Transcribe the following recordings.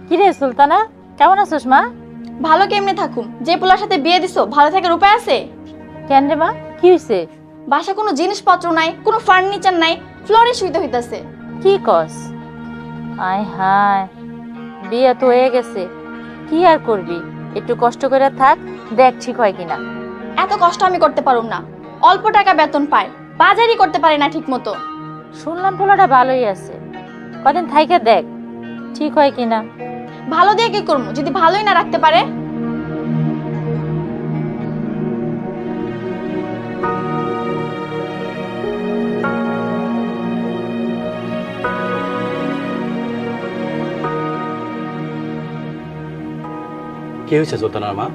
কিরে সুলতানা, কেমন আছিস মা? ভালো কেমনে থাকুম, যে পোলার সাথে বিয়ে দিছো ভালো থাকার উপায় আছে? কেন রে মা, কি হইছে? বাসা কোনো জিনিসপত্র নাই, কোনো ফার্নিচার নাই, ফ্লোরে শুইতে হইতাছে। কি কস? আয় হায়, বিয়ে তো হয়ে গেছে, কি আর করবি? একটু কষ্ট করে থাক, দেখ ঠিক হয় কিনা। এত কষ্ট আমি করতে পারুম না। অল্প টাকা বেতন পায়, বাজারই করতে পারে না ঠিক মতো। শুনলাম পোলাটা ভালোই আছে, কদিন থাইকে দেখ ঠিক হয় কিনা। ভালো দিয়ে কি করবো যদি ভালোই না রাখতে পারে? কি হয়েছে সুলতানার মা?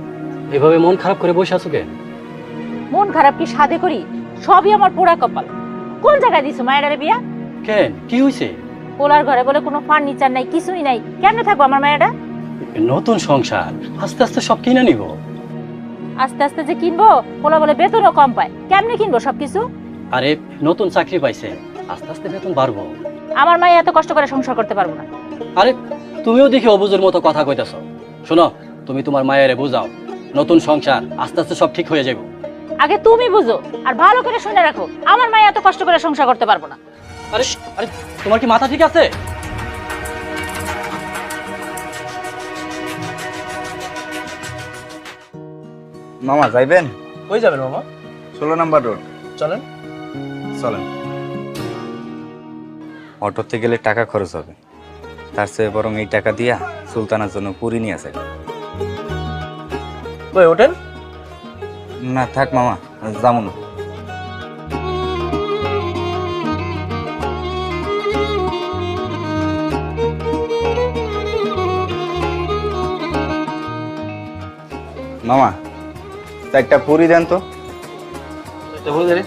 এভাবে মন খারাপ করে বসে আছো কেন? মন খারাপ কি সাধে করি? সবই আমার পোড়া কপাল। কোন জায়গায় দিছো মায়ের বিয়া? কেন, কি হয়েছে? পোলার ঘরে বলে কোনো ফার্নিচার নাই, কিছুই নাই, কেমনে থাকবো আমার মায়েরা? নতুন সংসার, আস্তে আস্তে সব কিনে নিব। আস্তে আস্তে যে কিনবো, পোলা বলে বেতনও কম পায়, কেমনে কিনবো সবকিছু? আরে নতুন চাকরি পাইছে, আস্তে আস্তে বেতন বাড়বো। আমার মায়ে এত কষ্ট করে সংসার করতে পারবো না। আরে তুমিও দেখি অবুজের মতো কথা কইতাছো। শোনো, তুমি তোমার মায়েরে বুঝাও, নতুন সংসার আস্তে আস্তে সব ঠিক হয়ে যাবে। আগে তুমি বুঝো আর ভালো করে শুনে রাখো, আমার মায়ে এত কষ্ট করে সংসার করতে পারবো না। আরে আরে তোমার কি মাথা ঠিক আছে? মামা যাইবেন? কই যাবেন মামা? 16 নাম্বার রোড। চলেন। চলেন। অটোতে গেলে টাকা খরচ হবে, তার চেয়ে বরং এই টাকা দিয়া সুলতানার জন্য পুরি নিয়ে আসেন। কই ওঠেন? না থাক মামা, যাবো না। মামা 4টা পুরি দেন তো। এটা বলে দে।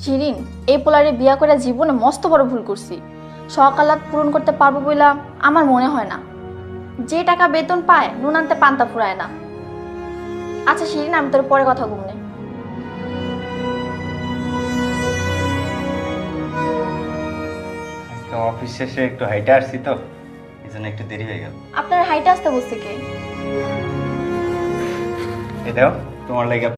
শিরিন, এই পোলারে বিয়া করে জীবনে মস্ত বড় ভুল করছি। সকালাত পূরণ করতে পারবো বইলা আমার মনে হয় না। যে টাকা বেতন পায় নুন আনতে পান্তা ফুরায় না। আচ্ছা শিরিন, আমি তোর পরে কথা বলবো। অফিস শেষে একটু হাইটে আসছি তো, এই জন্য একটু দেরি হয়ে গেল। আপনার হাইটে আসতে বসছে কে? এই দাও তোমার লাগে